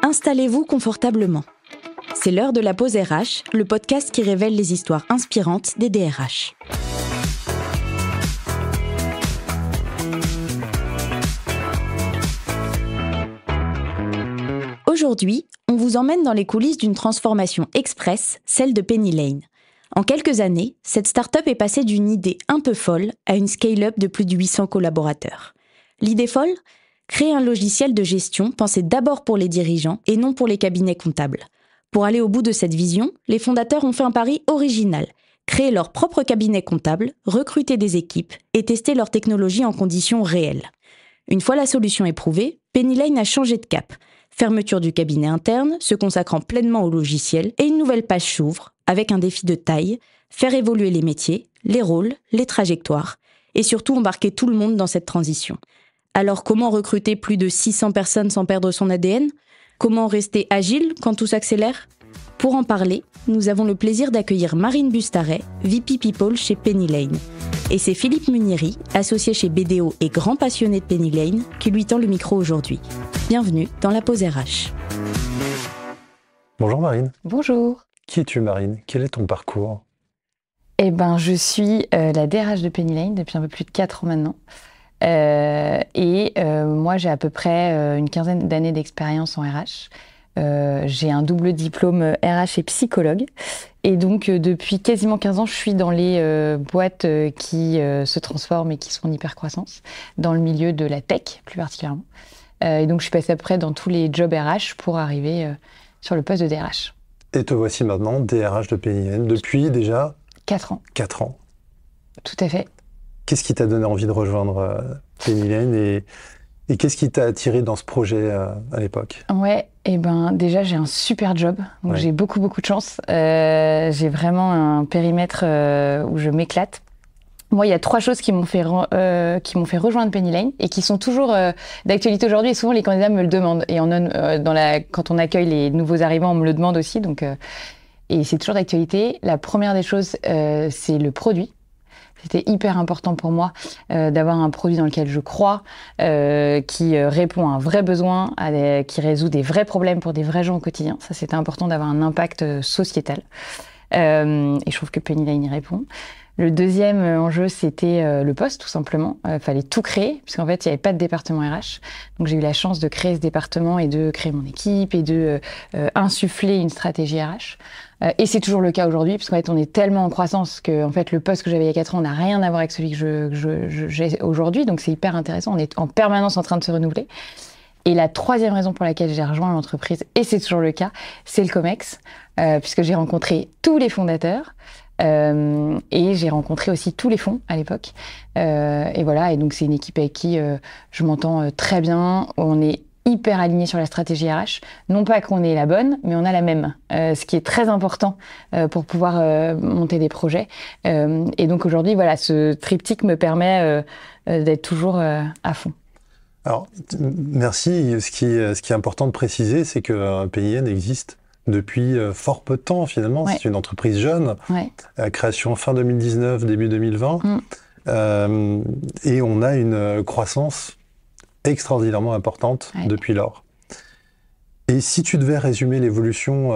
Installez-vous confortablement. C'est l'heure de la pause RH, le podcast qui révèle les histoires inspirantes des DRH. Aujourd'hui, on vous emmène dans les coulisses d'une transformation express, celle de Penny Lane. En quelques années, cette start-up est passée d'une idée un peu folle à une scale-up de plus de 800 collaborateurs. L'idée folle ? Créer un logiciel de gestion pensé d'abord pour les dirigeants et non pour les cabinets comptables. Pour aller au bout de cette vision, les fondateurs ont fait un pari original. Créer leur propre cabinet comptable, recruter des équipes et tester leur technologie en conditions réelles. Une fois la solution éprouvée, Penny Lane a changé de cap. Fermeture du cabinet interne, se consacrant pleinement au logiciel et une nouvelle page s'ouvre avec un défi de taille, faire évoluer les métiers, les rôles, les trajectoires et surtout embarquer tout le monde dans cette transition. Alors comment recruter plus de 600 personnes sans perdre son ADN ? Comment rester agile quand tout s'accélère ? Pour en parler, nous avons le plaisir d'accueillir Marine Bustaret, VP People chez Penny Lane. Et c'est Philippe Munieri, associé chez BDO et grand passionné de Penny Lane, qui lui tend le micro aujourd'hui. Bienvenue dans la pause RH. Bonjour Marine. Bonjour. Qui es-tu Marine ? Quel est ton parcours ? Je suis la DRH de Penny Lane depuis un peu plus de 4 ans maintenant. Moi, j'ai à peu près une quinzaine d'années d'expérience en RH. J'ai un double diplôme RH et psychologue. Et donc, depuis quasiment 15 ans, je suis dans les boîtes qui se transforment et qui sont en hypercroissance, dans le milieu de la tech, plus particulièrement. Et donc, je suis passée à peu près dans tous les jobs RH pour arriver sur le poste de DRH. Et te voici maintenant DRH de Penny Lane depuis déjà 4 ans. 4 ans. Tout à fait. Qu'est-ce qui t'a donné envie de rejoindre Penny Lane et qu'est-ce qui t'a attiré dans ce projet à l'époque ? Ouais, déjà j'ai un super job, donc j'ai beaucoup de chance. J'ai vraiment un périmètre où je m'éclate. Moi, il y a 3 choses qui m'ont fait rejoindre Penny Lane et qui sont toujours d'actualité aujourd'hui. Et souvent, les candidats me le demandent. Et quand on accueille les nouveaux arrivants, on me le demande aussi. Et c'est toujours d'actualité. La première des choses, c'est le produit. C'était hyper important pour moi d'avoir un produit dans lequel je crois, qui répond à un vrai besoin, qui résout des vrais problèmes pour des vrais gens au quotidien. Ça, c'était important d'avoir un impact sociétal. Et je trouve que Penny Lane y répond. Le deuxième enjeu, c'était le poste, tout simplement. Fallait tout créer, puisqu'en fait, il n'y avait pas de département RH. Donc, j'ai eu la chance de créer ce département et de créer mon équipe et de insuffler une stratégie RH. Et c'est toujours le cas aujourd'hui, puisqu'en fait, on est tellement en croissance que en fait, le poste que j'avais il y a 4 ans n'a rien à voir avec celui que j'ai aujourd'hui. Donc, c'est hyper intéressant. On est en permanence en train de se renouveler. Et la troisième raison pour laquelle j'ai rejoint l'entreprise, et c'est toujours le cas, c'est le COMEX, puisque j'ai rencontré tous les fondateurs. Et j'ai rencontré aussi tous les fonds à l'époque. Et donc c'est une équipe avec qui je m'entends très bien. On est hyper alignés sur la stratégie RH. Non pas qu'on ait la bonne, mais on a la même. Ce qui est très important pour pouvoir monter des projets. Et donc aujourd'hui, ce triptyque me permet d'être toujours à fond. Alors, merci. Ce qui est important de préciser, c'est que Penny Lane existe depuis fort peu de temps, finalement. Ouais. C'est une entreprise jeune, création fin 2019, début 2020. Et on a une croissance extraordinairement importante depuis lors. Et si tu devais résumer l'évolution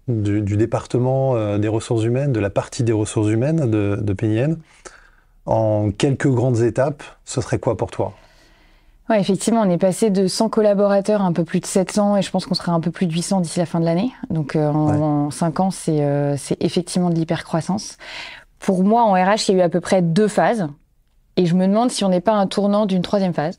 du département des ressources humaines, de la partie des ressources humaines de Penny Lane, en quelques grandes étapes, ce serait quoi pour toi ? Ouais, effectivement, on est passé de 100 collaborateurs à un peu plus de 700 et je pense qu'on sera un peu plus de 800 d'ici la fin de l'année. Donc en 5 ans, c'est effectivement de l'hypercroissance. Pour moi, en RH, il y a eu à peu près 2 phases et je me demande si on n'est pas un tournant d'une 3e phase.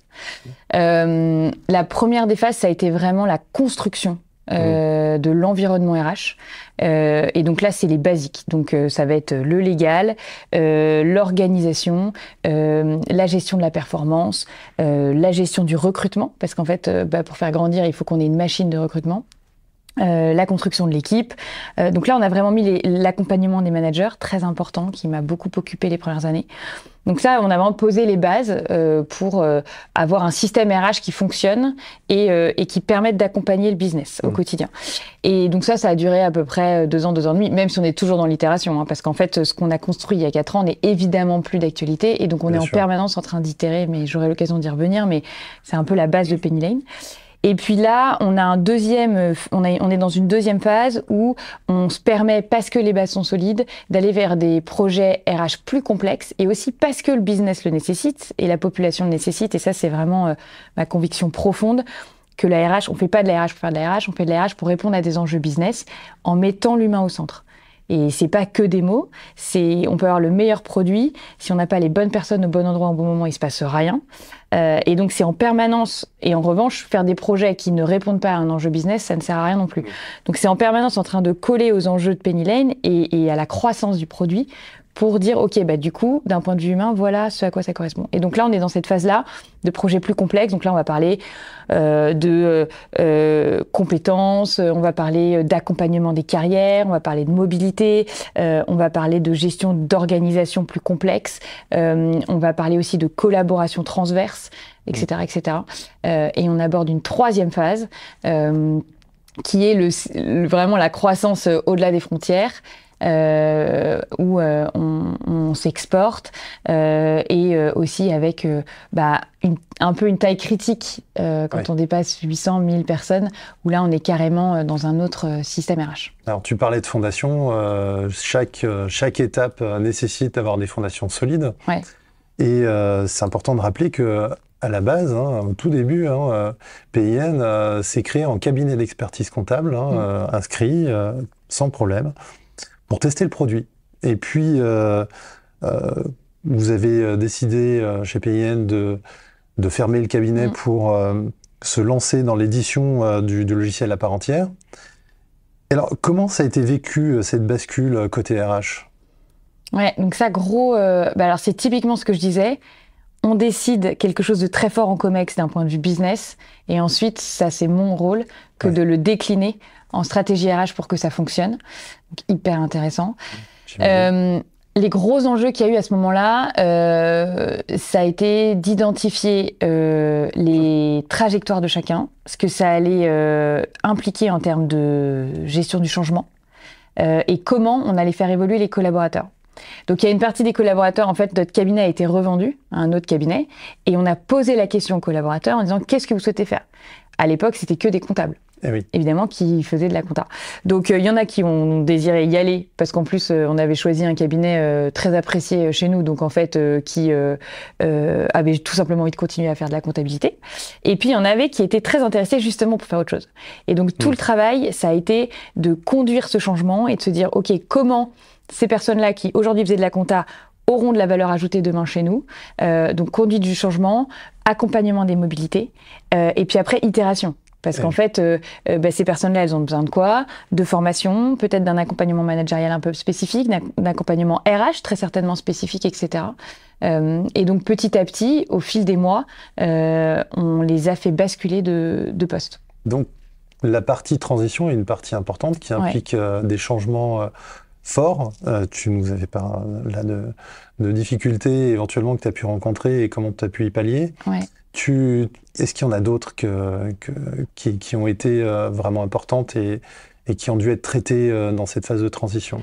La première des phases, ça a été vraiment la construction de l'environnement RH. Et donc là, c'est les basiques. Donc ça va être le légal, l'organisation, la gestion de la performance, la gestion du recrutement, parce qu'en fait, pour faire grandir, il faut qu'on ait une machine de recrutement. La construction de l'équipe. Donc là, on a vraiment mis l'accompagnement des managers, très important, qui m'a beaucoup occupé les premières années. Donc ça, on a vraiment posé les bases pour avoir un système RH qui fonctionne et qui permette d'accompagner le business au quotidien. Et donc ça a duré à peu près 2 ans, 2 ans et demi, même si on est toujours dans l'itération, parce qu'en fait, ce qu'on a construit il y a 4 ans n'est évidemment plus d'actualité, et donc on est en permanence en train d'itérer, mais j'aurai l'occasion d'y revenir, mais c'est un peu la base de Penny Lane. Et puis là, on est dans une deuxième phase où on se permet, parce que les bases sont solides, d'aller vers des projets RH plus complexes et aussi parce que le business le nécessite et la population le nécessite. Et ça, c'est vraiment ma conviction profonde que la RH, on fait pas de la RH pour faire de la RH, on fait de la RH pour répondre à des enjeux business en mettant l'humain au centre. Et c'est pas que des mots, on peut avoir le meilleur produit, si on n'a pas les bonnes personnes au bon endroit au bon moment, il se passe rien. Et donc c'est en permanence, et en revanche, faire des projets qui ne répondent pas à un enjeu business, ça ne sert à rien non plus. Donc c'est en permanence en train de coller aux enjeux de Penny Lane et à la croissance du produit pour dire, ok, bah du coup, d'un point de vue humain, voilà ce à quoi ça correspond. Et donc là, on est dans cette phase-là de projets plus complexes. Donc là, on va parler de compétences, on va parler d'accompagnement des carrières, on va parler de mobilité, on va parler de gestion d'organisation plus complexe, on va parler aussi de collaboration transverse, etc., etc. Et on aborde une troisième phase qui est vraiment la croissance au-delà des frontières. Où on s'exporte et aussi avec un peu une taille critique quand on dépasse 800 000 personnes, où là on est carrément dans un autre système RH. Alors tu parlais de fondations, chaque étape nécessite d'avoir des fondations solides. Ouais. Et c'est important de rappeler que à la base, au tout début, PIN s'est créé en cabinet d'expertise comptable, inscrit sans problème, pour tester le produit. Et puis, vous avez décidé chez PIN de fermer le cabinet pour se lancer dans l'édition du logiciel à part entière. Alors, comment ça a été vécu, cette bascule côté RH ? Ouais, donc ça, alors c'est typiquement ce que je disais. On décide quelque chose de très fort en Comex d'un point de vue business, et ensuite, ça c'est mon rôle que de le décliner en stratégie RH pour que ça fonctionne. Donc, hyper intéressant. Les gros enjeux qu'il y a eu à ce moment-là, ça a été d'identifier les trajectoires de chacun, ce que ça allait impliquer en termes de gestion du changement, et comment on allait faire évoluer les collaborateurs. Donc il y a une partie des collaborateurs, en fait, notre cabinet a été revendu à un autre cabinet, et on a posé la question aux collaborateurs en disant « Qu'est-ce que vous souhaitez faire ?» À l'époque, c'était que des comptables. Évidemment, qui faisaient de la compta. Donc, il y en a qui ont désiré y aller, parce qu'en plus, on avait choisi un cabinet très apprécié chez nous, donc en fait, qui avait tout simplement envie de continuer à faire de la comptabilité. Et puis, il y en avait qui étaient très intéressés justement pour faire autre chose. Et donc, tout le travail, ça a été de conduire ce changement et de se dire, OK, comment ces personnes-là qui aujourd'hui faisaient de la compta auront de la valeur ajoutée demain chez nous. Donc, conduite du changement, accompagnement des mobilités, et puis après, itération. Parce qu'en fait, ces personnes-là, elles ont besoin de quoi ? De formation, peut-être d'un accompagnement managérial un peu spécifique, d'un accompagnement RH très certainement spécifique, etc. Et donc, petit à petit, au fil des mois, on les a fait basculer de poste. Donc, la partie transition est une partie importante qui implique des changements forts. Tu nous avais parlé là de difficultés éventuellement que tu as pu rencontrer et comment tu as pu y pallier. Ouais. Est-ce qu'il y en a d'autres qui ont été vraiment importantes et qui ont dû être traitées dans cette phase de transition ?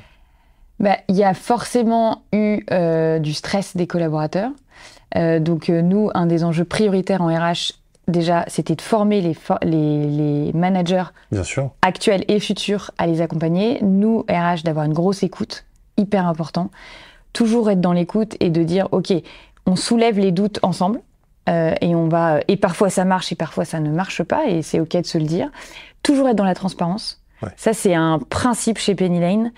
Il y a forcément eu du stress des collaborateurs. Donc nous, un des enjeux prioritaires en RH, déjà, c'était de former les managers actuels et futurs à les accompagner. Nous, RH, d'avoir une grosse écoute, hyper important. Toujours être dans l'écoute et de dire, OK, on soulève les doutes ensemble. Et parfois ça marche et parfois ça ne marche pas, et c'est OK de se le dire. Toujours être dans la transparence. Ça, c'est un principe chez Penny Lane,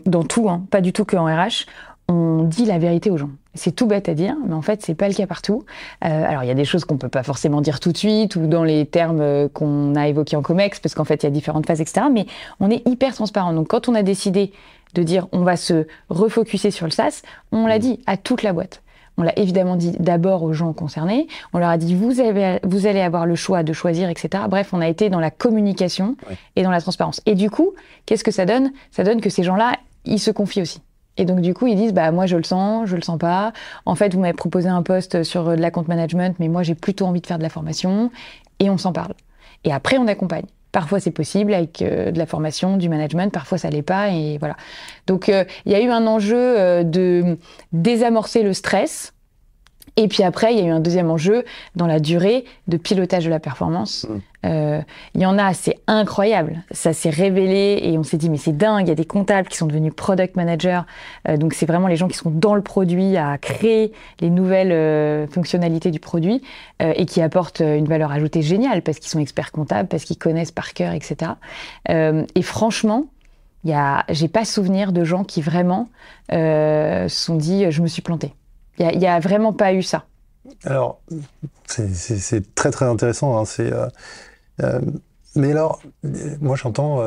dans tout, pas du tout qu'en RH. On dit la vérité aux gens. C'est tout bête à dire, mais en fait, c'est pas le cas partout. Alors, il y a des choses qu'on peut pas forcément dire tout de suite, ou dans les termes qu'on a évoqués en Comex, parce qu'en fait, il y a différentes phases, etc. Mais on est hyper transparent. Donc, quand on a décidé de dire on va se refocuser sur le SaaS, on l'a dit à toute la boîte. On l'a évidemment dit d'abord aux gens concernés. On leur a dit vous allez avoir le choix de choisir, etc. Bref, on a été dans la communication et dans la transparence. Et du coup, qu'est-ce que ça donne ? Ça donne que ces gens-là, ils se confient aussi. Et donc du coup, ils disent moi je le sens pas. En fait, vous m'avez proposé un poste sur de l'account management, mais moi j'ai plutôt envie de faire de la formation. Et on s'en parle. Et après, on accompagne. Parfois, c'est possible avec de la formation, du management. Parfois, ça l'est pas. Et voilà. Donc, il y a eu un enjeu de désamorcer le stress Et puis après, il y a eu un deuxième enjeu dans la durée de pilotage de la performance. Il y en a, c'est incroyable. Ça s'est révélé et on s'est dit, mais c'est dingue, il y a des comptables qui sont devenus product managers. Donc c'est vraiment les gens qui sont dans le produit à créer les nouvelles fonctionnalités du produit et qui apportent une valeur ajoutée géniale parce qu'ils sont experts comptables, parce qu'ils connaissent par cœur, etc. Et franchement, j'ai pas souvenir de gens qui vraiment se sont dit, je me suis planté. Il n'y a vraiment pas eu ça. Alors, c'est très très intéressant. Hein, mais alors, moi j'entends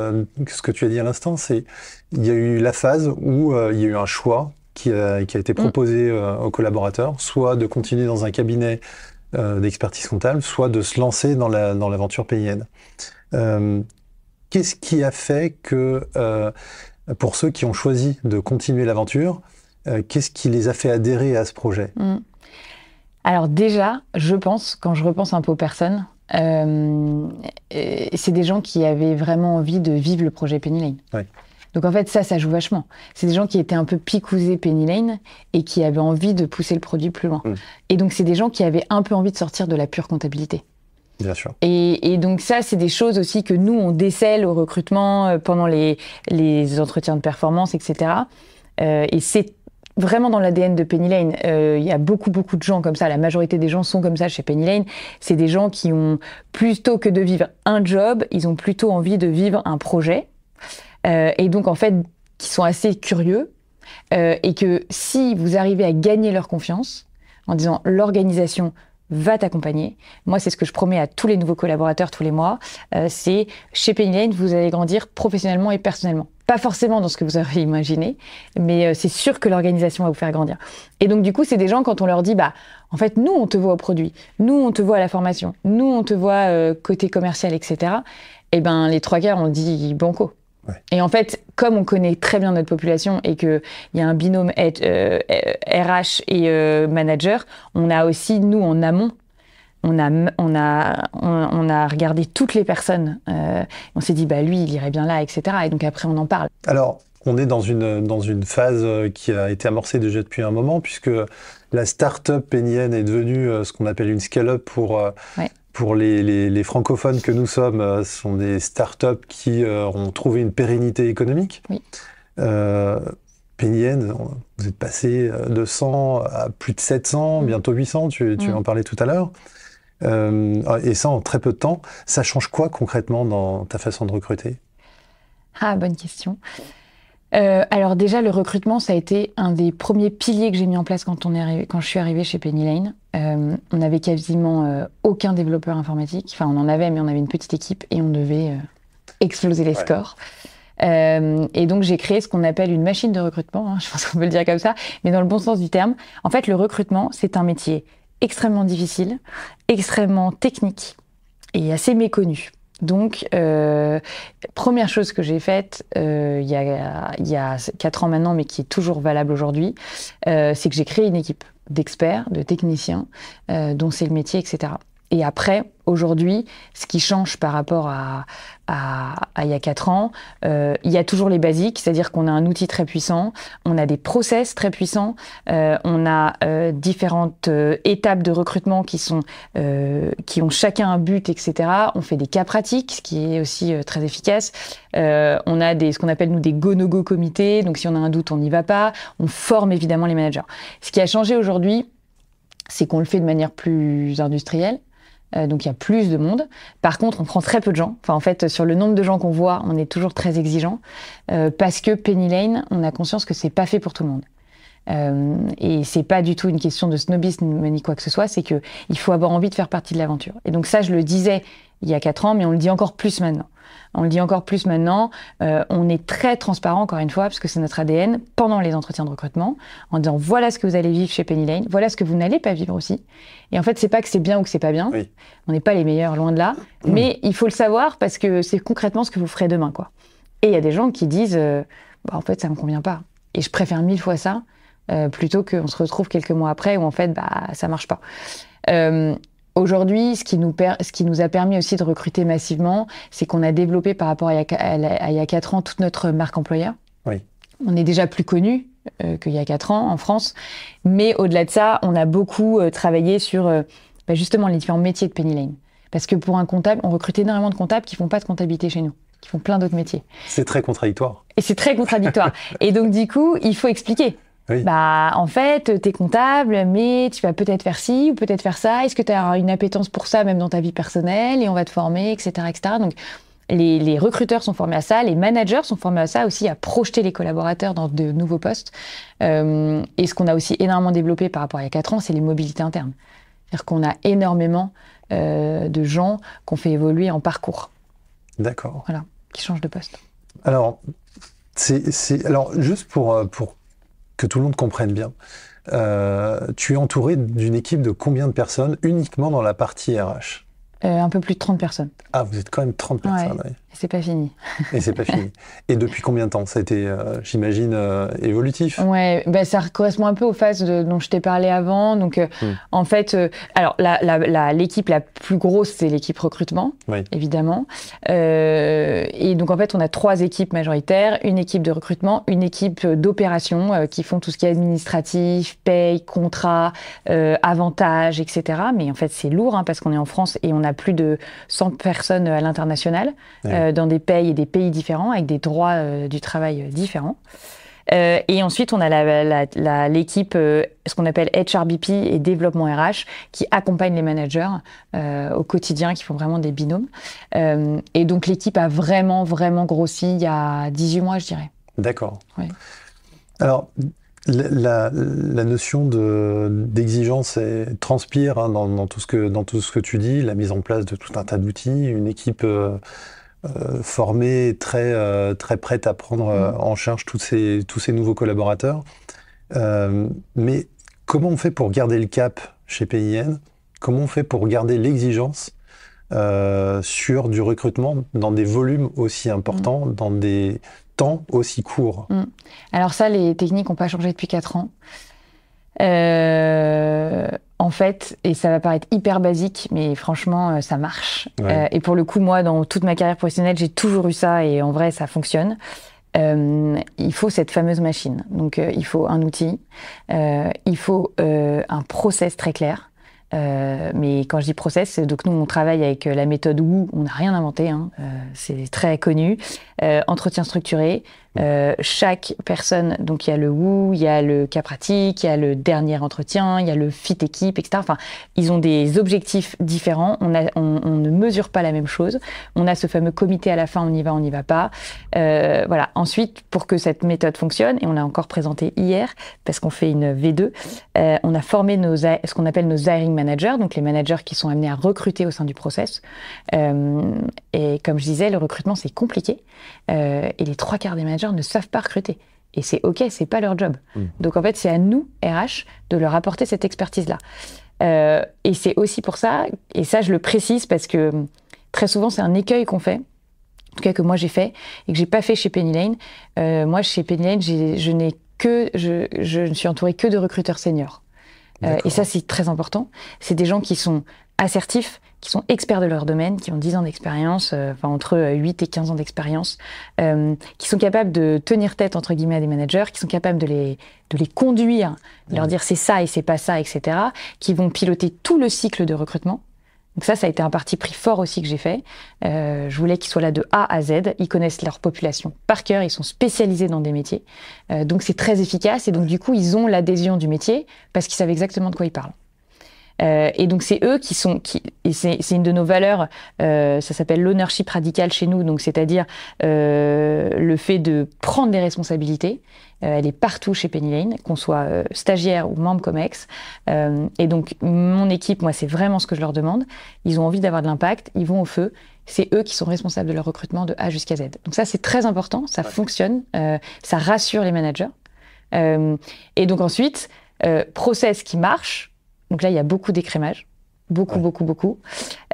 ce que tu as dit à l'instant, c'est il y a eu la phase où il y a eu un choix qui a été proposé aux collaborateurs, soit de continuer dans un cabinet d'expertise comptable, soit de se lancer dans l'aventure PIN. Qu'est-ce qui a fait que, pour ceux qui ont choisi de continuer l'aventure, qu'est-ce qui les a fait adhérer à ce projet ? Alors déjà, je pense, quand je repense un peu aux personnes, c'est des gens qui avaient vraiment envie de vivre le projet Penny Lane. Ouais. Donc en fait, ça joue vachement. C'est des gens qui étaient un peu picousés Penny Lane et qui avaient envie de pousser le produit plus loin. Et donc c'est des gens qui avaient un peu envie de sortir de la pure comptabilité. Bien sûr. Et donc ça, c'est des choses aussi que nous, on décèle au recrutement pendant les entretiens de performance, etc. Et c'est vraiment dans l'ADN de Penny Lane. Il y a beaucoup de gens comme ça. La majorité des gens sont comme ça chez Penny Lane. C'est des gens qui ont, plutôt que de vivre un job, ils ont plutôt envie de vivre un projet. Et donc, en fait, qui sont assez curieux. Et que si vous arrivez à gagner leur confiance, en disant l'organisation va t'accompagner. Moi, c'est ce que je promets à tous les nouveaux collaborateurs tous les mois. C'est chez Penny Lane, vous allez grandir professionnellement et personnellement. Pas forcément dans ce que vous avez imaginé, mais c'est sûr que l'organisation va vous faire grandir. Et donc, du coup, c'est des gens, quand on leur dit, en fait, nous, on te voit au produit, nous, on te voit à la formation, nous, on te voit côté commercial, etc. Eh ben, les 3/4, on dit banco. Ouais. Et en fait, comme on connaît très bien notre population et qu'il y a un binôme RH et manager, on a aussi, nous, en amont, on a regardé toutes les personnes. On s'est dit, lui, il irait bien là, etc. Et donc après, on en parle. Alors, on est dans une phase qui a été amorcée déjà depuis un moment, puisque la start-up Penny Lane est devenue ce qu'on appelle une scale-up pour les francophones que nous sommes. Ce sont des start-up qui ont trouvé une pérennité économique. Oui. Penny Lane, vous êtes passé de 100 à plus de 700, bientôt 800, tu en parlais tout à l'heure. Et ça en très peu de temps. Ça change quoi concrètement dans ta façon de recruter ? Ah, bonne question. Alors déjà, le recrutement, ça a été un des premiers piliers que j'ai mis en place quand je suis arrivée chez Penny Lane. On n'avait quasiment aucun développeur informatique. Enfin, on en avait, mais on avait une petite équipe et on devait exploser les scores. Et donc, j'ai créé ce qu'on appelle une machine de recrutement. Je pense qu'on peut le dire comme ça, mais dans le bon sens du terme. En fait, le recrutement, c'est un métier extrêmement difficile, extrêmement technique et assez méconnu. Donc, première chose que j'ai faite il y a 4 ans maintenant, mais qui est toujours valable aujourd'hui, c'est que j'ai créé une équipe d'experts, de techniciens, dont c'est le métier, etc. Et après, aujourd'hui, ce qui change par rapport à il y a 4 ans, il y a toujours les basiques, c'est-à-dire qu'on a un outil très puissant, on a des process très puissants, on a différentes étapes de recrutement qui ont chacun un but, etc. On fait des cas pratiques, ce qui est aussi très efficace. On a ce qu'on appelle nous des go-no-go comités, donc si on a un doute, on n'y va pas. On forme évidemment les managers. Ce qui a changé aujourd'hui, c'est qu'on le fait de manière plus industrielle. Donc il y a plus de monde. Par contre, on prend très peu de gens. Enfin, en fait, sur le nombre de gens qu'on voit, on est toujours très exigeant parce que Penny Lane, on a conscience que c'est pas fait pour tout le monde. Et c'est pas du tout une question de snobisme ni quoi que ce soit. C'est que il faut avoir envie de faire partie de l'aventure. Et donc ça, je le disais il y a 4 ans, mais on le dit encore plus maintenant. On est très transparent, encore une fois, parce que c'est notre ADN, pendant les entretiens de recrutement, en disant voilà ce que vous allez vivre chez Penny Lane, voilà ce que vous n'allez pas vivre aussi. Et en fait, c'est pas que c'est bien ou que c'est pas bien. Oui. On n'est pas les meilleurs, loin de là. Mais il faut le savoir parce que c'est concrètement ce que vous ferez demain, quoi. Et il y a des gens qui disent en fait, ça me convient pas. Et je préfère 1000 fois ça plutôt qu'on se retrouve quelques mois après où en fait, ça marche pas. Aujourd'hui, ce qui nous a permis aussi de recruter massivement, c'est qu'on a développé par rapport à il y a 4 ans toute notre marque employeur. Oui. On est déjà plus connus qu'il y a 4 ans en France. Mais au-delà de ça, on a beaucoup travaillé sur justement les différents métiers de Penny Lane. Parce que pour un comptable, on recrute énormément de comptables qui font pas de comptabilité chez nous, qui font plein d'autres métiers. C'est très contradictoire. Et c'est très contradictoire. Et donc, du coup, il faut expliquer. Oui. En fait, t'es comptable, mais tu vas peut-être faire ci ou peut-être faire ça. Est-ce que tu as une appétence pour ça, même dans ta vie personnelle? Et on va te former, etc., etc. Donc, les recruteurs sont formés à ça, les managers sont formés à ça aussi, à projeter les collaborateurs dans de nouveaux postes. Et ce qu'on a aussi énormément développé par rapport à il y a 4 ans, c'est les mobilités internes. C'est-à-dire qu'on a énormément de gens qu'on fait évoluer en parcours. D'accord. Voilà, qui changent de poste. Alors, alors juste pour que tout le monde comprenne bien, tu es entouré d'une équipe de combien de personnes uniquement dans la partie RH? Un peu plus de 30 personnes. Ah, vous êtes quand même 30 personnes. Ouais. Et c'est pas fini. Et c'est pas fini. Et depuis combien de temps? Ça a été, j'imagine, évolutif? Ouais, ça correspond un peu aux phases dont je t'ai parlé avant. Donc, en fait, alors l'équipe la plus grosse, c'est l'équipe recrutement, évidemment. Et donc, en fait, on a 3 équipes majoritaires, une équipe de recrutement, une équipe d'opération qui font tout ce qui est administratif, paye, contrat, avantages, etc. Mais en fait, c'est lourd parce qu'on est en France et on a plus de 100 personnes à l'international, dans des payes et des pays différents, avec des droits du travail différents. Et ensuite, on a l'équipe, ce qu'on appelle HRBP et développement RH, qui accompagne les managers au quotidien, qui font vraiment des binômes. Et donc, l'équipe a vraiment, vraiment grossi il y a 18 mois, je dirais. D'accord. Ouais. Alors, la notion d'exigence transpire dans tout ce que tu dis, la mise en place de tout un tas d'outils, une équipe formée, très prête à prendre en charge tous ces nouveaux collaborateurs. Mais comment on fait pour garder le cap chez PIN? Comment on fait pour garder l'exigence sur du recrutement dans des volumes aussi importants, dans des temps aussi courts? Alors ça, les techniques n'ont pas changé depuis 4 ans. En fait, et ça va paraître hyper basique, mais franchement, ça marche. Ouais. Et pour le coup, moi, dans toute ma carrière professionnelle, j'ai toujours eu ça, et en vrai, ça fonctionne. Il faut cette fameuse machine. Donc, il faut un outil, il faut un process très clair. Mais quand je dis process, donc nous, on travaille avec la méthode WOO, on n'a rien inventé, c'est très connu. Entretien structuré. Chaque personne, donc il y a le WOO, il y a le cas pratique, il y a le dernier entretien, il y a le fit équipe, etc. Enfin, ils ont des objectifs différents. On ne mesure pas la même chose. On a ce fameux comité à la fin, on y va, on n'y va pas. Voilà. Ensuite, pour que cette méthode fonctionne, et on l'a encore présenté hier, parce qu'on fait une V2, on a formé ce qu'on appelle nos hiring managers, donc les managers qui sont amenés à recruter au sein du process. Et comme je disais, le recrutement, c'est compliqué. Et les 3/4 des managers ne savent pas recruter. Et c'est OK, c'est pas leur job. Donc en fait, c'est à nous, RH, de leur apporter cette expertise-là. Et c'est aussi pour ça, et ça je le précise parce que très souvent c'est un écueil qu'on fait, en tout cas que moi j'ai fait, et que j'ai pas fait chez Penny Lane. Moi chez Penny Lane, je ne suis entourée que de recruteurs seniors. Et ça c'est très important. C'est des gens qui sont assertifs, qui sont experts de leur domaine, qui ont 10 ans d'expérience, entre 8 et 15 ans d'expérience, qui sont capables de tenir tête, entre guillemets, à des managers, qui sont capables de les conduire, de leur dire c'est ça et c'est pas ça, etc., qui vont piloter tout le cycle de recrutement. Donc ça a été un parti pris fort aussi que j'ai fait. Je voulais qu'ils soient là de A à Z, ils connaissent leur population par cœur, ils sont spécialisés dans des métiers. Donc c'est très efficace et donc du coup, ils ont l'adhésion du métier parce qu'ils savent exactement de quoi ils parlent. Et donc c'est eux et c'est une de nos valeurs, ça s'appelle l'ownership radical chez nous, donc c'est-à-dire le fait de prendre des responsabilités. Elle est partout chez Penny Lane, qu'on soit stagiaire ou membre Comex. Et donc mon équipe, moi c'est vraiment ce que je leur demande. Ils ont envie d'avoir de l'impact, ils vont au feu. C'est eux qui sont responsables de leur recrutement de A jusqu'à Z. Donc ça c'est très important, ça fonctionne, ça rassure les managers. Et donc ensuite, process qui marche. Donc là, il y a beaucoup d'écrémage, beaucoup.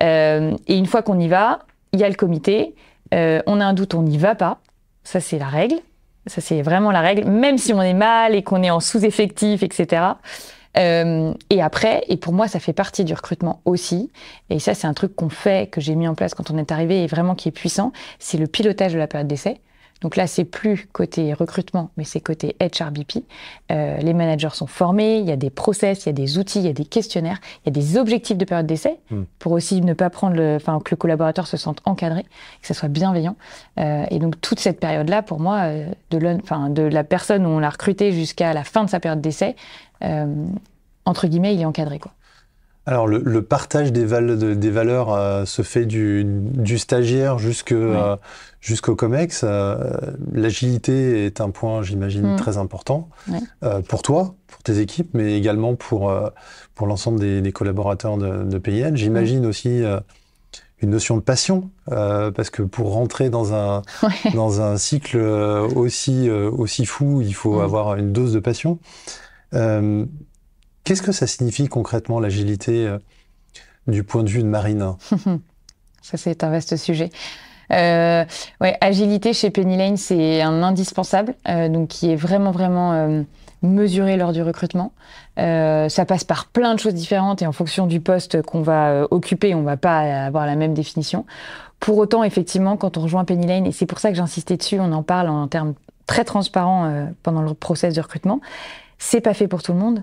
Et une fois qu'on y va, il y a le comité. On a un doute, on n'y va pas. Ça, c'est la règle. Ça, c'est vraiment la règle, même si on est mal et qu'on est en sous-effectif, etc. Et après, et pour moi, ça fait partie du recrutement aussi. Et ça, c'est un truc qu'on fait, que j'ai mis en place quand on est arrivé et vraiment qui est puissant. C'est le pilotage de la période d'essai. Donc là, c'est plus côté recrutement, mais c'est côté HRBP. Les managers sont formés, il y a des process, il y a des outils, il y a des questionnaires, il y a des objectifs de période d'essai pour aussi ne pas prendre que le collaborateur se sente encadré, que ça soit bienveillant. Et donc toute cette période-là, pour moi, de la personne où on l'a recruté jusqu'à la fin de sa période d'essai, entre guillemets, il est encadré, quoi. Alors, le partage des valeurs se fait du stagiaire jusqu'au COMEX. L'agilité est un point, j'imagine, très important pour toi, pour tes équipes, mais également pour l'ensemble des collaborateurs de PIN. J'imagine aussi une notion de passion, parce que pour rentrer dans un cycle aussi fou, il faut avoir une dose de passion. Qu'est-ce que ça signifie concrètement, l'agilité, du point de vue de Marine? Ça, c'est un vaste sujet. Agilité chez Penny Lane, c'est un indispensable, donc qui est vraiment mesuré lors du recrutement. Ça passe par plein de choses différentes et en fonction du poste qu'on va occuper, on va pas avoir la même définition. Pour autant, effectivement, quand on rejoint Penny Lane, et c'est pour ça que j'insistais dessus, on en parle en termes très transparents pendant le process de recrutement, c'est pas fait pour tout le monde.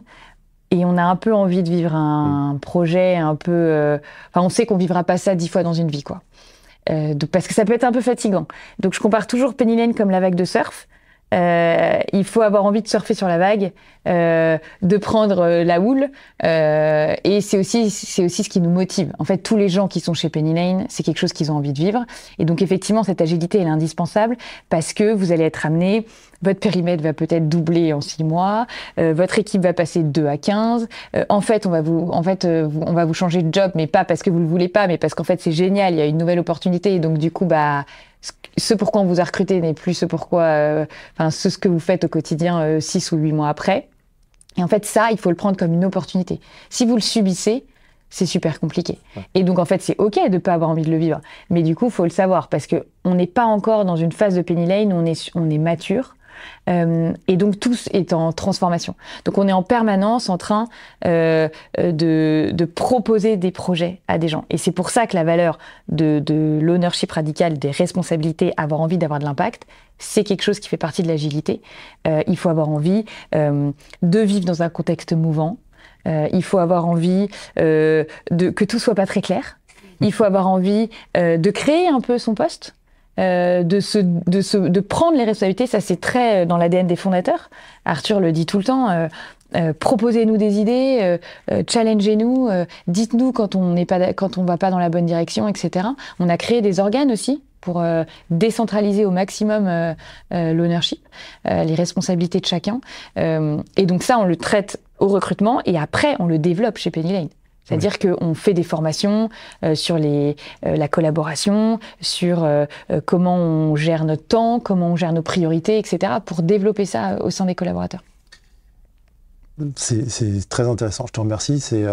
Et on a un peu envie de vivre un projet un peu... on sait qu'on vivra pas ça 10 fois dans une vie, quoi. Parce que ça peut être un peu fatigant. Donc je compare toujours Penny Lane comme la vague de surf. Il faut avoir envie de surfer sur la vague, de prendre la houle, et c'est aussi ce qui nous motive. En fait, tous les gens qui sont chez Penny Lane, c'est quelque chose qu'ils ont envie de vivre. Et donc effectivement, cette agilité elle est indispensable parce que vous allez être amené, votre périmètre va peut-être doubler en 6 mois, votre équipe va passer de 2 à 15. On va vous changer de job, mais pas parce que vous le voulez pas, mais parce qu'en fait c'est génial, il y a une nouvelle opportunité, et donc du coup ce pourquoi on vous a recruté n'est plus ce que vous faites au quotidien 6 ou 8 mois après. Et en fait, ça, il faut le prendre comme une opportunité. Si vous le subissez, c'est super compliqué. Et donc, en fait, c'est OK de ne pas avoir envie de le vivre. Mais du coup, il faut le savoir parce qu'on n'est pas encore dans une phase de Penny Lane où on est mature. Et donc tout est en transformation. Donc on est en permanence en train de proposer des projets à des gens. Et c'est pour ça que la valeur de l'ownership radical, des responsabilités, avoir envie d'avoir de l'impact, c'est quelque chose qui fait partie de l'agilité. Il faut avoir envie de vivre dans un contexte mouvant. Il faut avoir envie que tout soit pas très clair. Il faut avoir envie de créer un peu son poste. De prendre les responsabilités, ça c'est très dans l'ADN des fondateurs. Arthur le dit tout le temps, proposez-nous des idées, challengez-nous, dites-nous quand on va pas dans la bonne direction, etc. On a créé des organes aussi pour décentraliser au maximum l'ownership, les responsabilités de chacun. Et donc ça, on le traite au recrutement et après, on le développe chez Penny Lane. C'est-à-dire qu'on fait des formations sur la collaboration, sur comment on gère notre temps, comment on gère nos priorités, etc., pour développer ça au sein des collaborateurs. C'est très intéressant, je te remercie. C'est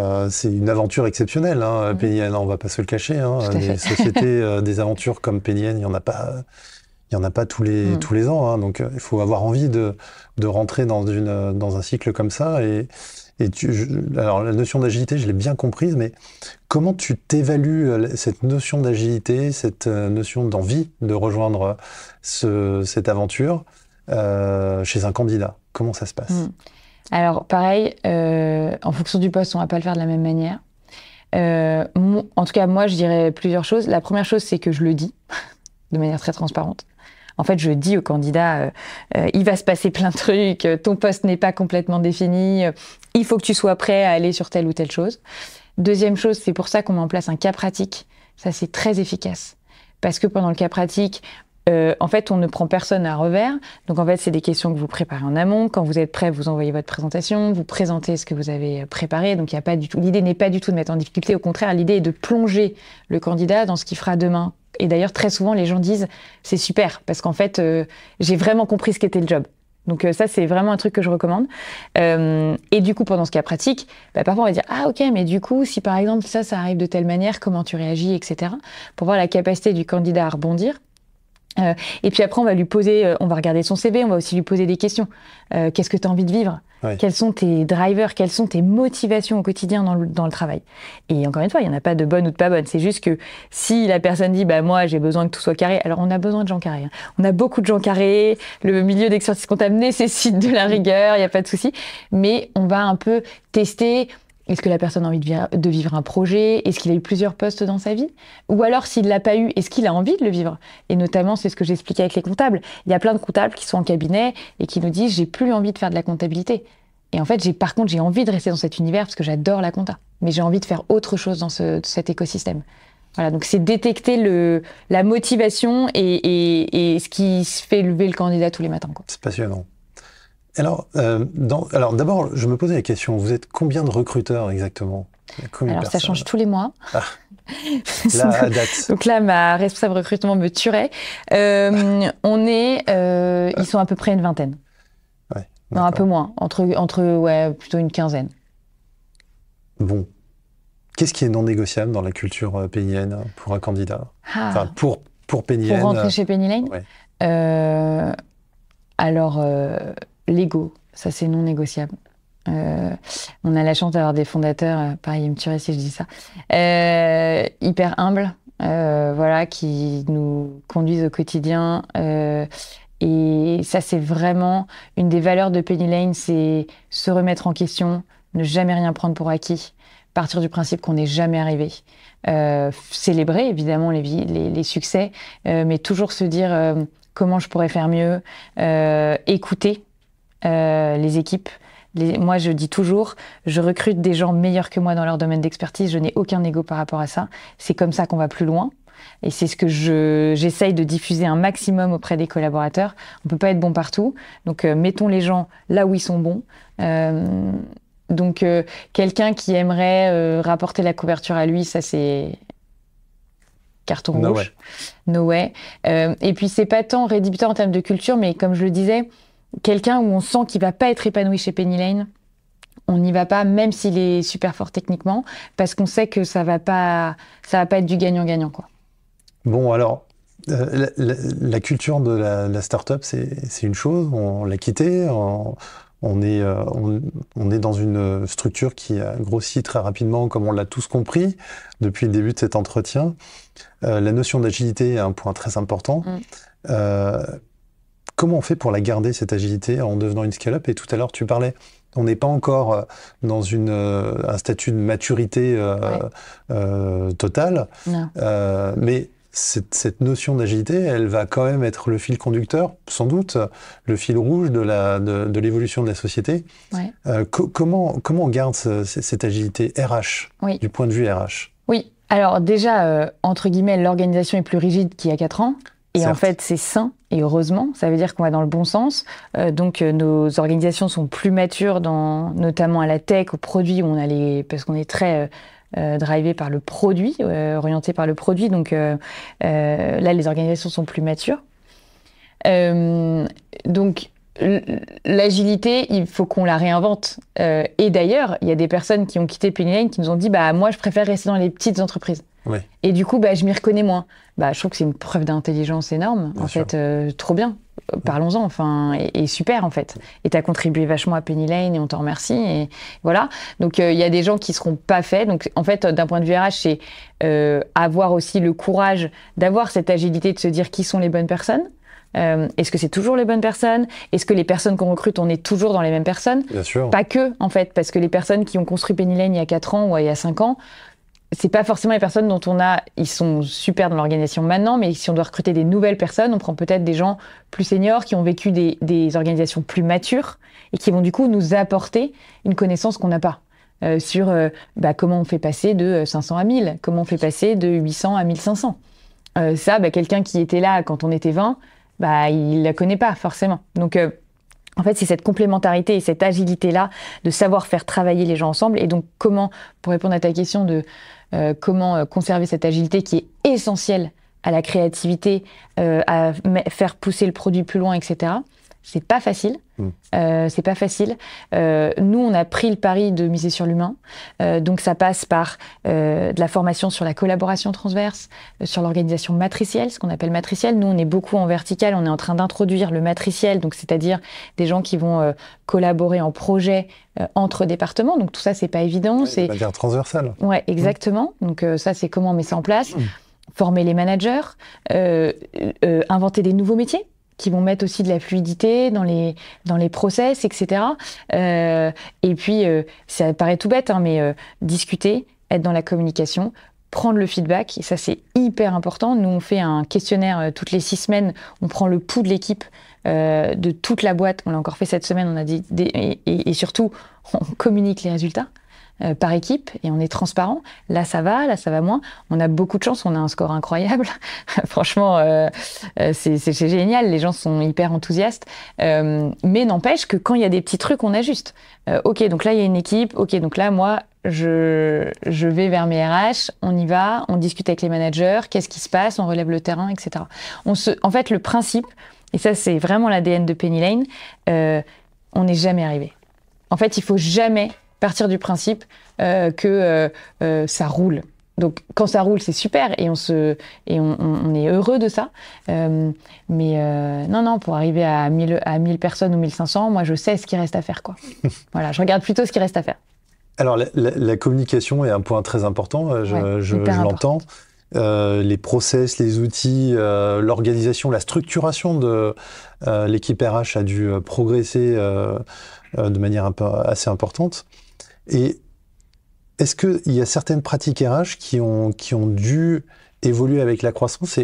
une aventure exceptionnelle, hein, Penny Lane, on ne va pas se le cacher. Hein. Les sociétés, des aventures comme Penny Lane, il n'y en a pas tous les ans. Hein. Donc il faut avoir envie de rentrer dans un cycle comme ça. Alors la notion d'agilité, je l'ai bien comprise, mais comment tu t'évalues cette notion d'agilité, cette notion d'envie de rejoindre cette aventure chez un candidat? Comment ça se passe? Alors pareil, en fonction du poste, on va pas le faire de la même manière. En tout cas, moi, je dirais plusieurs choses. La première chose, c'est que je le dis de manière très transparente. En fait, je dis au candidat, il va se passer plein de trucs, ton poste n'est pas complètement défini, il faut que tu sois prêt à aller sur telle ou telle chose. Deuxième chose, c'est pour ça qu'on met en place un cas pratique. Ça, c'est très efficace. Parce que pendant le cas pratique, en fait, on ne prend personne à revers. Donc, en fait, c'est des questions que vous préparez en amont. Quand vous êtes prêt, vous envoyez votre présentation, vous présentez ce que vous avez préparé. Donc, l'idée n'est pas du tout de mettre en difficulté. Au contraire, l'idée est de plonger le candidat dans ce qu'il fera demain. Et d'ailleurs, très souvent, les gens disent « c'est super » parce qu'en fait, j'ai vraiment compris ce qu'était le job. Donc ça, c'est vraiment un truc que je recommande. Et du coup, pendant ce cas pratique, parfois on va dire « ah ok, mais du coup, si par exemple ça arrive de telle manière, comment tu réagis, etc. » pour voir la capacité du candidat à rebondir. Et puis après, on va lui poser, on va regarder son CV, on va aussi lui poser des questions. Qu'est-ce que tu as envie de vivre ? Quels sont tes drivers ? Quelles sont tes motivations au quotidien dans le travail ? Et encore une fois, il n'y en a pas de bonne ou de pas bonne. C'est juste que si la personne dit « moi, j'ai besoin que tout soit carré », alors on a besoin de gens carrés. On a beaucoup de gens carrés. Le milieu d'expertise comptable nécessite de la rigueur, il n'y a pas de souci. Mais on va un peu tester... Est-ce que la personne a envie de vivre un projet ? Est-ce qu'il a eu plusieurs postes dans sa vie ? Ou alors, s'il ne l'a pas eu, est-ce qu'il a envie de le vivre ? Et notamment, c'est ce que j'expliquais avec les comptables. Il y a plein de comptables qui sont en cabinet et qui nous disent « j'ai plus envie de faire de la comptabilité ». Et en fait, par contre, j'ai envie de rester dans cet univers parce que j'adore la compta. Mais j'ai envie de faire autre chose dans cet écosystème. Voilà, donc c'est détecter la motivation et ce qui fait lever le candidat tous les matins, quoi. C'est passionnant. Alors, d'abord, je me posais la question, vous êtes combien de recruteurs exactement ? Alors, ça change tous les mois. Ah. Là, à date. Donc là, ma responsable recrutement me tuerait. Ils sont à peu près une vingtaine. Ouais, non, un peu moins, plutôt une quinzaine. Bon. Qu'est-ce qui est non négociable dans la culture Penny pour un candidat ? Enfin, pour Penny Pour rentrer chez Penny Lane ? Ouais. L'ego, ça c'est non négociable. On a la chance d'avoir des fondateurs, pareil, ils me tueraient si je dis ça, hyper humbles, qui nous conduisent au quotidien. Et ça, c'est vraiment une des valeurs de Penny Lane, c'est se remettre en question, ne jamais rien prendre pour acquis, partir du principe qu'on n'est jamais arrivé. Célébrer évidemment les succès, mais toujours se dire comment je pourrais faire mieux, écouter les équipes. Moi, je dis toujours, je recrute des gens meilleurs que moi dans leur domaine d'expertise. Je n'ai aucun ego par rapport à ça. C'est comme ça qu'on va plus loin. Et c'est ce que j'essaye de diffuser un maximum auprès des collaborateurs. On peut pas être bon partout. Donc, mettons les gens là où ils sont bons. Donc, quelqu'un qui aimerait rapporter la couverture à lui, ça c'est carton rouge. No way. Et puis, c'est pas tant rédhibitoire en termes de culture, mais comme je le disais, quelqu'un où on sent qu'il va pas être épanoui chez Penny Lane, on n'y va pas, même s'il est super fort techniquement, parce qu'on sait que ça va pas être du gagnant-gagnant, quoi. Bon, alors, la culture de la start-up, c'est une chose, on l'a quittée, on est dans une structure qui a grossi très rapidement, comme on l'a tous compris depuis le début de cet entretien. La notion d'agilité est un point très important. Comment on fait pour la garder, cette agilité, en devenant une scale-up ? Et tout à l'heure, tu parlais, on n'est pas encore dans un statut de maturité totale. Mais cette notion d'agilité, elle va quand même être le fil conducteur, sans doute, le fil rouge de l'évolution de la société. Comment on garde cette agilité RH, du point de vue RH ? Oui, alors déjà, entre guillemets, l'organisation est plus rigide qu'il y a 4 ans. Et certes. En fait, c'est sain, et heureusement, ça veut dire qu'on va dans le bon sens. Donc, nos organisations sont plus matures, notamment à la tech, aux produits, où parce qu'on est très drivé par le produit, orienté par le produit. Donc, là, les organisations sont plus matures. Donc, l'agilité, il faut qu'on la réinvente. Et d'ailleurs, il y a des personnes qui ont quitté Penny Lane qui nous ont dit « moi, je préfère rester dans les petites entreprises ». Ouais. Et du coup, je m'y reconnais moins. Je trouve que c'est une preuve d'intelligence énorme. Bien en sûr. Fait, trop bien. Parlons-en, enfin, et super, en fait. Et tu as contribué vachement à Penny Lane et on t'en remercie. Et voilà. Donc, il y a des gens qui ne seront pas faits. Donc, en fait, d'un point de vue RH, c'est avoir aussi le courage d'avoir cette agilité de se dire qui sont les bonnes personnes. Est-ce que c'est toujours les bonnes personnes ? Est-ce que les personnes qu'on recrute, on est toujours dans les mêmes personnes ? Bien sûr. Pas que, en fait, parce que les personnes qui ont construit Penny Lane il y a 4 ans ou il y a 5 ans, c'est pas forcément les personnes dont ils sont super dans l'organisation maintenant, mais si on doit recruter des nouvelles personnes, on prend peut-être des gens plus seniors qui ont vécu des organisations plus matures et qui vont du coup nous apporter une connaissance qu'on n'a pas sur comment on fait passer de 500 à 1000, comment on fait passer de 800 à 1500. Quelqu'un qui était là quand on était 20, il la connaît pas forcément. Donc en fait, c'est cette complémentarité et cette agilité-là de savoir faire travailler les gens ensemble. Et donc, pour répondre à ta question de comment conserver cette agilité qui est essentielle à la créativité, à faire pousser le produit plus loin, etc., C'est pas facile. C'est pas facile. Nous, on a pris le pari de miser sur l'humain. Donc, ça passe par de la formation sur la collaboration transverse, sur l'organisation matricielle, ce qu'on appelle matricielle. Nous, on est beaucoup en vertical. On est en train d'introduire le matriciel, donc c'est-à-dire des gens qui vont collaborer en projet entre départements. Donc, tout ça, c'est pas évident. Ouais, c'est de manière transversale. Ouais, exactement. Donc, ça, c'est comment on met ça en place. Former les managers, inventer des nouveaux métiers qui vont mettre aussi de la fluidité dans les process, etc. Et puis, ça paraît tout bête, hein, mais discuter, être dans la communication, prendre le feedback, et ça, c'est hyper important. Nous, on fait un questionnaire toutes les 6 semaines, on prend le pouls de l'équipe, de toute la boîte. On l'a encore fait cette semaine, on a dit, et surtout, on communique les résultats. Par équipe, et on est transparent. Là, ça va moins. On a beaucoup de chance, on a un score incroyable. Franchement, c'est génial, les gens sont hyper enthousiastes. Mais n'empêche que quand il y a des petits trucs, on ajuste. Ok, donc là, il y a une équipe. Ok, donc là, moi, je vais vers mes RH, on y va, on discute avec les managers, qu'est-ce qui se passe, on relève le terrain, etc. En fait, le principe, et ça, c'est vraiment l'ADN de Penny Lane, on n'est jamais arrivé. En fait, il faut jamais partir du principe que ça roule. Donc, quand ça roule, c'est super et on est heureux de ça. Non, pour arriver à 1000 personnes ou 1500, moi, je sais ce qu'il reste à faire, quoi. Voilà, je regarde plutôt ce qu'il reste à faire. Alors, la communication est un point très important, je l'entends. Les process, les outils, l'organisation, la structuration de l'équipe RH a dû progresser de manière assez importante. Et est-ce qu'il y a certaines pratiques RH qui ont dû évoluer avec la croissance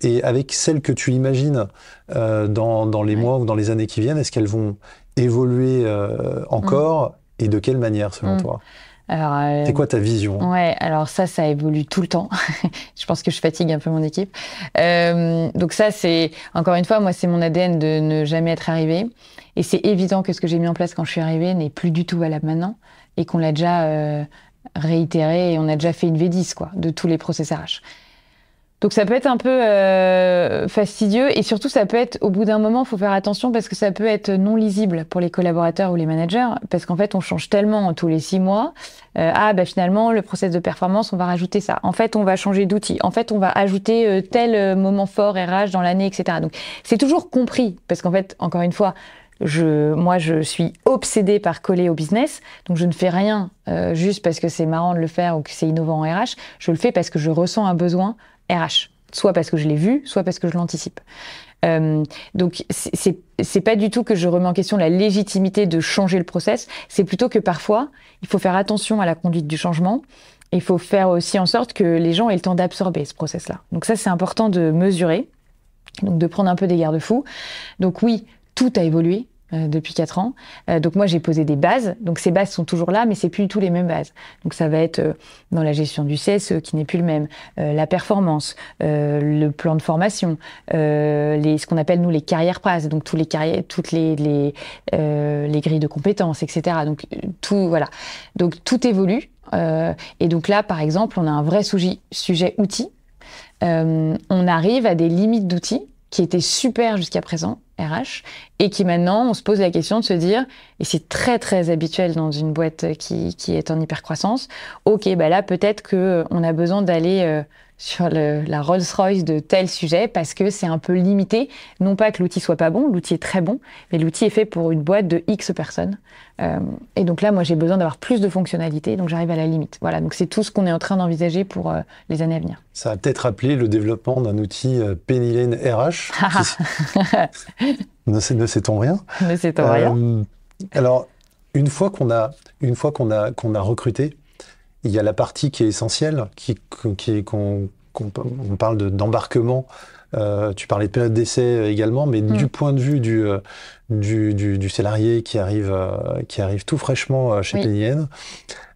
et avec celles que tu imagines dans les mois ou dans les années qui viennent, est-ce qu'elles vont évoluer encore et de quelle manière selon toi ? Alors, c'est quoi ta vision ? Ouais, alors ça évolue tout le temps. Je pense que je fatigue un peu mon équipe. Donc ça, c'est, encore une fois, moi, c'est mon ADN de ne jamais être arrivé. Et c'est évident que ce que j'ai mis en place quand je suis arrivée n'est plus du tout valable maintenant et qu'on l'a déjà réitéré et on a déjà fait une V10, quoi, de tous les process RH. Donc ça peut être un peu fastidieux et surtout ça peut être, au bout d'un moment, il faut faire attention parce que ça peut être non lisible pour les collaborateurs ou les managers parce qu'en fait on change tellement tous les 6 mois. Finalement le process de performance, on va rajouter ça. En fait on va changer d'outil. En fait on va ajouter tel moment fort RH dans l'année, etc. Donc c'est toujours compris parce qu'en fait, encore une fois, moi, je suis obsédée par coller au business, donc je ne fais rien juste parce que c'est marrant de le faire ou que c'est innovant en RH. Je le fais parce que je ressens un besoin RH, soit parce que je l'ai vu, soit parce que je l'anticipe. Donc, c'est pas du tout que je remets en question la légitimité de changer le process, c'est plutôt que parfois, il faut faire attention à la conduite du changement. Il faut faire aussi en sorte que les gens aient le temps d'absorber ce process-là. Donc ça, c'est important de mesurer, donc de prendre un peu des garde-fous. Donc oui, tout a évolué depuis 4 ans. Donc moi, j'ai posé des bases. Donc ces bases sont toujours là, mais c'est plus du tout les mêmes bases. Donc ça va être dans la gestion du CSE, qui n'est plus le même, la performance, le plan de formation, ce qu'on appelle nous les carrières pass, donc toutes les grilles de compétences, etc. Donc tout, voilà. Donc tout évolue. Et donc là, par exemple, on a un vrai sujet outils. On arrive à des limites d'outils qui étaient super jusqu'à présent, RH, et qui maintenant, on se pose la question de se dire, et c'est très très habituel dans une boîte qui est en hypercroissance, ok, là peut-être qu'on a besoin d'aller sur la Rolls-Royce de tel sujet parce que c'est un peu limité. Non pas que l'outil soit pas bon, l'outil est très bon, mais l'outil est fait pour une boîte de X personnes. Et donc là, moi, j'ai besoin d'avoir plus de fonctionnalités, donc j'arrive à la limite. Voilà, donc c'est tout ce qu'on est en train d'envisager pour les années à venir. Ça a peut-être rappelé le développement d'un outil Penny Lane RH. Ne sait-on rien. Ne sait-on rien. Alors, une fois qu'on a recruté, il y a la partie qui est essentielle, on parle d'embarquement. Tu parlais de période d'essai également, mais du point de vue du salarié qui arrive tout fraîchement chez Penny Lane.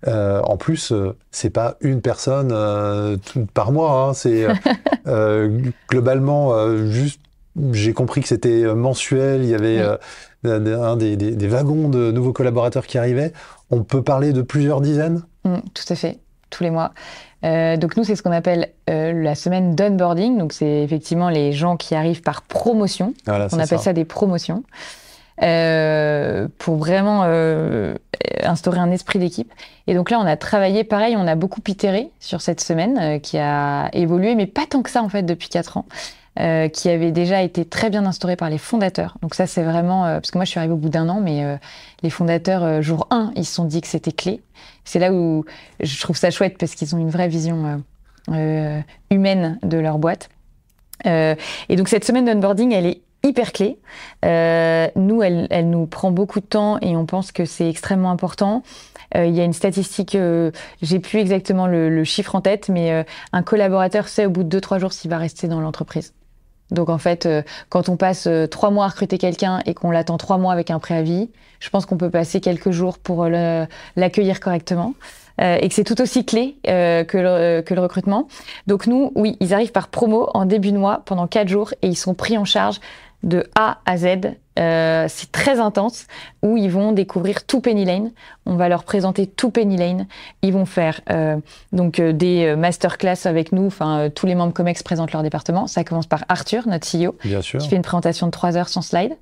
En plus, c'est pas une personne par mois. Hein, c'est globalement juste. J'ai compris que c'était mensuel. Il y avait des wagons de nouveaux collaborateurs qui arrivaient. On peut parler de plusieurs dizaines. Tout à fait, tous les mois. Donc nous, c'est ce qu'on appelle la semaine d'onboarding. Donc c'est effectivement les gens qui arrivent par promotion. Voilà, on appelle ça des promotions. pour vraiment instaurer un esprit d'équipe. Et donc là, on a travaillé, pareil, on a beaucoup itéré sur cette semaine qui a évolué, mais pas tant que ça en fait depuis 4 ans. Qui avait déjà été très bien instauré par les fondateurs. Donc ça, c'est vraiment... parce que moi, je suis arrivée au bout d'1 an, mais les fondateurs, jour 1, ils se sont dit que c'était clé. C'est là où je trouve ça chouette, parce qu'ils ont une vraie vision humaine de leur boîte. Et donc, cette semaine d'onboarding, elle est hyper clé. Nous, elle nous prend beaucoup de temps et on pense que c'est extrêmement important. Il y a une statistique, j'ai plus exactement le chiffre en tête, mais un collaborateur sait au bout de 2-3 jours s'il va rester dans l'entreprise. Donc en fait, quand on passe 3 mois à recruter quelqu'un et qu'on l'attend 3 mois avec un préavis, je pense qu'on peut passer quelques jours pour l'accueillir correctement. Et que c'est tout aussi clé que le recrutement. Donc nous, oui, ils arrivent par promo en début de mois pendant 4 jours et ils sont pris en charge de A à Z. C'est très intense, où ils vont découvrir tout Penny Lane. On va leur présenter tout Penny Lane. Ils vont faire des masterclass avec nous. Enfin, tous les membres Comex présentent leur département. Ça commence par Arthur, notre CEO, Bien sûr. qui fait une présentation de 3 heures sans slide.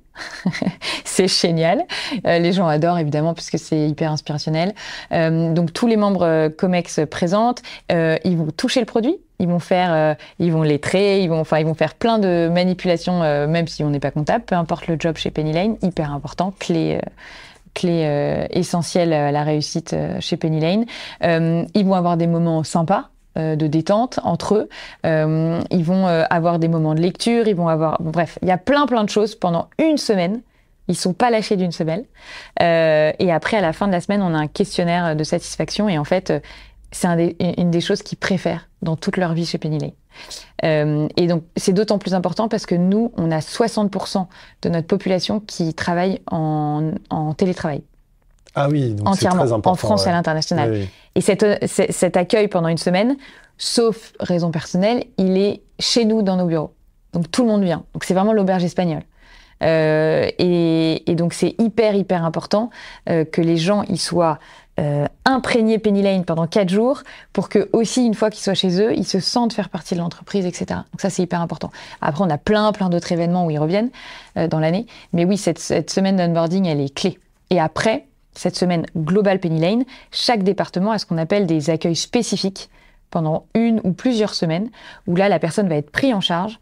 C'est génial. Les gens adorent, évidemment, parce que c'est hyper inspirationnel. Donc, tous les membres Comex présentent. Ils vont toucher le produit. Ils vont lettrer, ils vont faire plein de manipulations, même si on n'est pas comptable, peu importe le job chez Penny Lane, hyper important, clé essentielle à la réussite chez Penny Lane. Ils vont avoir des moments sympas de détente entre eux. Ils vont avoir des moments de lecture, bref, il y a plein de choses pendant une semaine. Ils sont pas lâchés d'une semelle. Et après, à la fin de la semaine, on a un questionnaire de satisfaction et en fait, c'est une des choses qu'ils préfèrent dans toute leur vie chez Penny Lane. Et donc, c'est d'autant plus important parce que nous, on a 60% de notre population qui travaille en télétravail. Ah oui, donc entièrement, c'est très important. En France et à l'international. Oui. Et cet accueil pendant une semaine, sauf raison personnelle, il est chez nous dans nos bureaux. Donc, tout le monde vient. Donc, c'est vraiment l'auberge espagnole. Et donc, c'est hyper important que les gens ils soient imprégnés Penny Lane pendant 4 jours pour que aussi une fois qu'ils soient chez eux, ils se sentent faire partie de l'entreprise, etc. Donc ça c'est hyper important. Après on a plein d'autres événements où ils reviennent dans l'année, mais oui cette semaine d'onboarding elle est clé. Et après cette semaine globale Penny Lane, chaque département a ce qu'on appelle des accueils spécifiques pendant 1 ou plusieurs semaines où là la personne va être prise en charge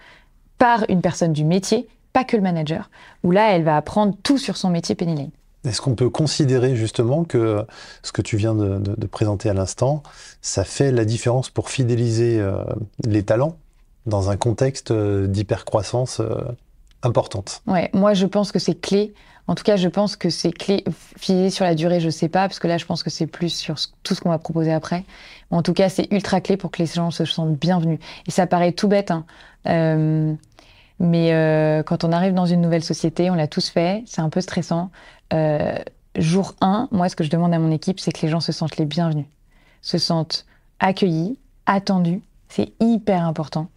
par une personne du métier, pas que le manager, où là elle va apprendre tout sur son métier Penny Lane. Est-ce qu'on peut considérer justement que ce que tu viens de présenter à l'instant, ça fait la différence pour fidéliser les talents dans un contexte d'hypercroissance importante? Ouais, moi je pense que c'est clé. En tout cas, je pense que c'est clé. Fidéliser sur la durée, je sais pas, parce que là, je pense que c'est plus sur tout ce qu'on va proposer après. Mais en tout cas, c'est ultra clé pour que les gens se sentent bienvenus. Et ça paraît tout bête, hein. Mais quand on arrive dans une nouvelle société, on l'a tous fait, c'est un peu stressant. Jour 1, moi, ce que je demande à mon équipe, c'est que les gens se sentent les bienvenus, se sentent accueillis, attendus. C'est hyper important.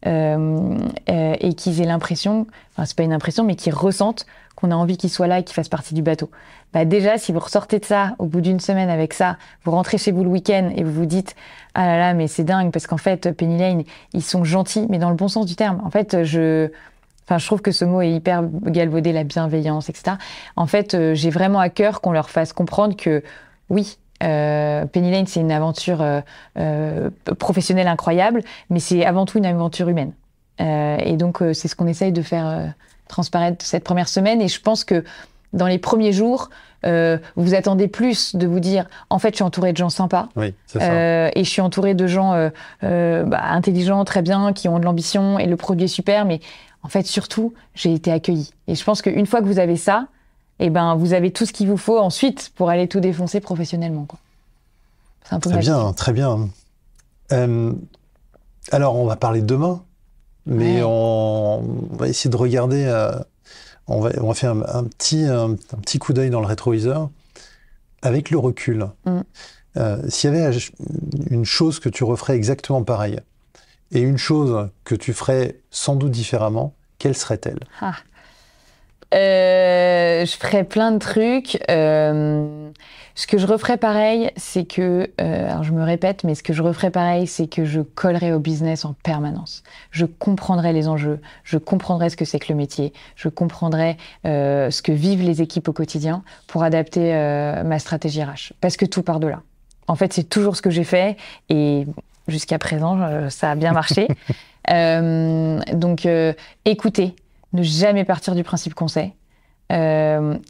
Et qu'ils aient l'impression, enfin, c'est pas une impression, mais qu'ils ressentent qu'on a envie qu'ils soient là et qu'ils fassent partie du bateau. Bah déjà, si vous ressortez de ça, au bout d'une semaine avec ça, vous rentrez chez vous le week-end et vous vous dites « Ah là là, mais c'est dingue, parce qu'en fait, Penny Lane, ils sont gentils, mais dans le bon sens du terme. » En fait, je trouve que ce mot est hyper galvaudé, la bienveillance, etc. En fait, j'ai vraiment à cœur qu'on leur fasse comprendre que, oui, Penny Lane, c'est une aventure professionnelle incroyable, mais c'est avant tout une aventure humaine. Et donc, c'est ce qu'on essaye de faire transparaître cette première semaine. Et je pense que dans les premiers jours, vous attendez plus de vous dire, en fait, je suis entourée de gens sympas. Oui, c'est ça. Et je suis entourée de gens intelligents, très bien, qui ont de l'ambition, et le produit est super, mais en fait, surtout, j'ai été accueillie. Et je pense qu'une fois que vous avez ça, eh ben, vous avez tout ce qu'il vous faut ensuite pour aller tout défoncer professionnellement, quoi. C'est un peu très bien, très bien. Alors, on va parler de demain, mais on va essayer de regarder. On va faire un petit coup d'œil dans le rétroviseur avec le recul. S'il y avait une chose que tu referais exactement pareil et une chose que tu ferais sans doute différemment, quelle serait-elle? Je ferais plein de trucs. Ce que je referais pareil, c'est que, alors je me répète, mais ce que je referais pareil, c'est que je collerais au business en permanence. Je comprendrais les enjeux, je comprendrais ce que c'est que le métier, je comprendrais ce que vivent les équipes au quotidien pour adapter ma stratégie RH. Parce que tout part de là. En fait, c'est toujours ce que j'ai fait et jusqu'à présent, ça a bien marché. Donc, écoutez, ne jamais partir du principe qu'on sait.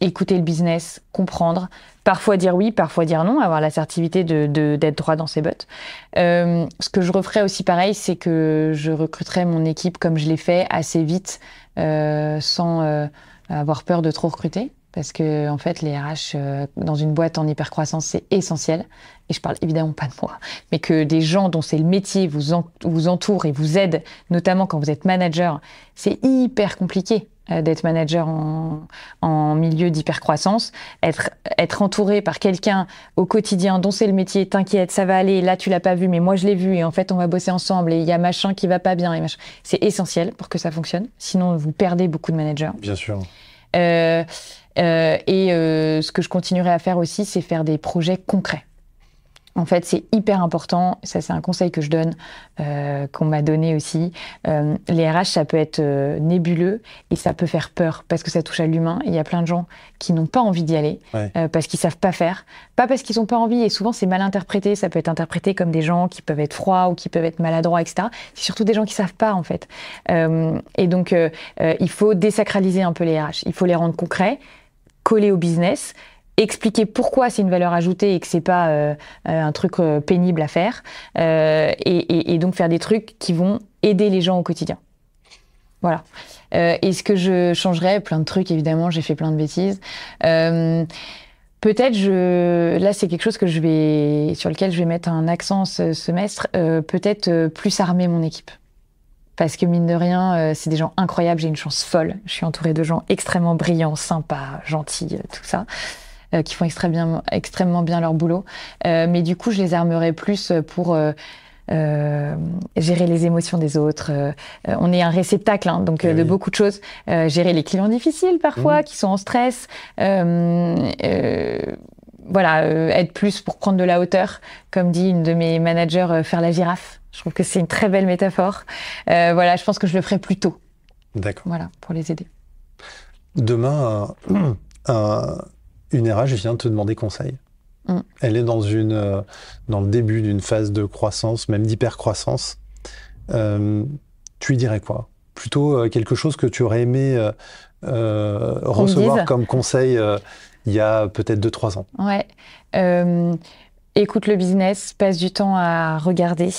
Écouter le business, comprendre, parfois dire oui, parfois dire non, avoir l'assertivité d'être droit dans ses bottes. Ce que je referais aussi pareil, c'est que je recruterais mon équipe comme je l'ai fait assez vite, sans avoir peur de trop recruter. Parce que, en fait, les RH, dans une boîte en hypercroissance, c'est essentiel. Et je parle évidemment pas de moi, mais que des gens dont c'est le métier vous entourent et vous aident, notamment quand vous êtes manager. C'est hyper compliqué d'être manager en milieu d'hypercroissance. Être entouré par quelqu'un au quotidien dont c'est le métier, t'inquiète, ça va aller, là tu l'as pas vu, mais moi je l'ai vu, et en fait on va bosser ensemble, et il y a machin qui va pas bien. Et machin. C'est essentiel pour que ça fonctionne. Sinon, vous perdez beaucoup de managers. Bien sûr. Ce que je continuerai à faire aussi, c'est faire des projets concrets. En fait, c'est hyper important. Ça, c'est un conseil que je donne, qu'on m'a donné aussi. Les RH, ça peut être nébuleux et ça peut faire peur parce que ça touche à l'humain. Il y a plein de gens qui n'ont pas envie d'y aller parce qu'ils savent pas faire. Pas parce qu'ils n'ont pas envie, et souvent c'est mal interprété. Ça peut être interprété comme des gens qui peuvent être froids ou qui peuvent être maladroits, etc. C'est surtout des gens qui savent pas, en fait. Et donc, il faut désacraliser un peu les RH. Il faut les rendre concrets, coller au business, expliquer pourquoi c'est une valeur ajoutée et que c'est pas un truc pénible à faire, et donc faire des trucs qui vont aider les gens au quotidien. Voilà. Et ce que je changerais, plein de trucs, évidemment, j'ai fait plein de bêtises. Peut-être là c'est quelque chose sur lequel je vais mettre un accent ce semestre, peut-être plus armer mon équipe. Parce que mine de rien, c'est des gens incroyables, j'ai une chance folle. Je suis entourée de gens extrêmement brillants, sympas, gentils, tout ça. Qui font extrêmement bien leur boulot. Mais du coup, je les armerai plus pour gérer les émotions des autres. On est un réceptacle, donc de beaucoup de choses. Gérer les clients difficiles parfois, qui sont en stress. Être plus pour prendre de la hauteur. Comme dit une de mes managers, faire la girafe. Je trouve que c'est une très belle métaphore. Je pense que je le ferai plus tôt. D'accord. Voilà, pour les aider. Demain, une RH vient te demander conseil. Elle est dans le début d'une phase de croissance, même d'hypercroissance. Tu lui dirais quoi? Plutôt quelque chose que tu aurais aimé recevoir comme conseil il y a peut-être 2-3 ans. Ouais. Écoute le business, passe du temps à regarder.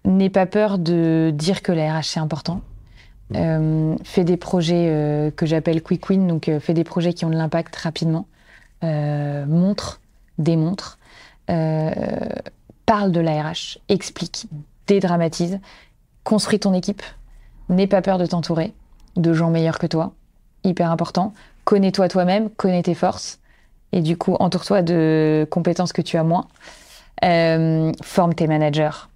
N'aie pas peur de dire que la RH c'est important. Fais des projets que j'appelle quick win, donc fais des projets qui ont de l'impact rapidement. Montre, démontre, parle de la RH, explique, dédramatise, construis ton équipe. N'aie pas peur de t'entourer de gens meilleurs que toi, hyper important. Connais-toi toi-même, connais tes forces, et du coup entoure-toi de compétences que tu as moins. Forme tes managers.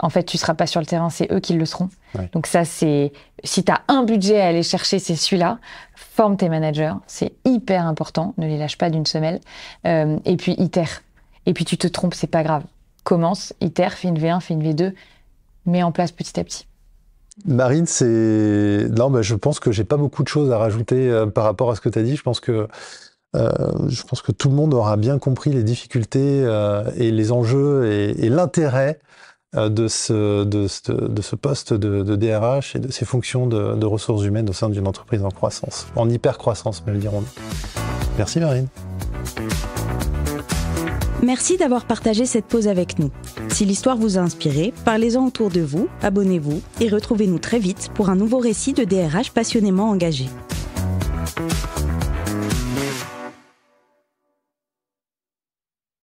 En fait, tu ne seras pas sur le terrain, c'est eux qui le seront. Ouais. Donc ça, si tu as un budget à aller chercher, c'est celui-là. Forme tes managers, c'est hyper important. Ne les lâche pas d'une semelle. Et puis, itère. Et puis, tu te trompes, c'est pas grave. Commence, itère, fais une V1, fais une V2. Mets en place petit à petit. Marine, je pense que j'ai pas beaucoup de choses à rajouter par rapport à ce que tu as dit. Je pense que tout le monde aura bien compris les difficultés et les enjeux et l'intérêt de ce poste de DRH et de ces fonctions de ressources humaines au sein d'une entreprise en croissance, en hyper-croissance, me le dirons. Merci Marine. Merci d'avoir partagé cette pause avec nous. Si l'histoire vous a inspiré, parlez-en autour de vous, abonnez-vous et retrouvez-nous très vite pour un nouveau récit de DRH passionnément engagé.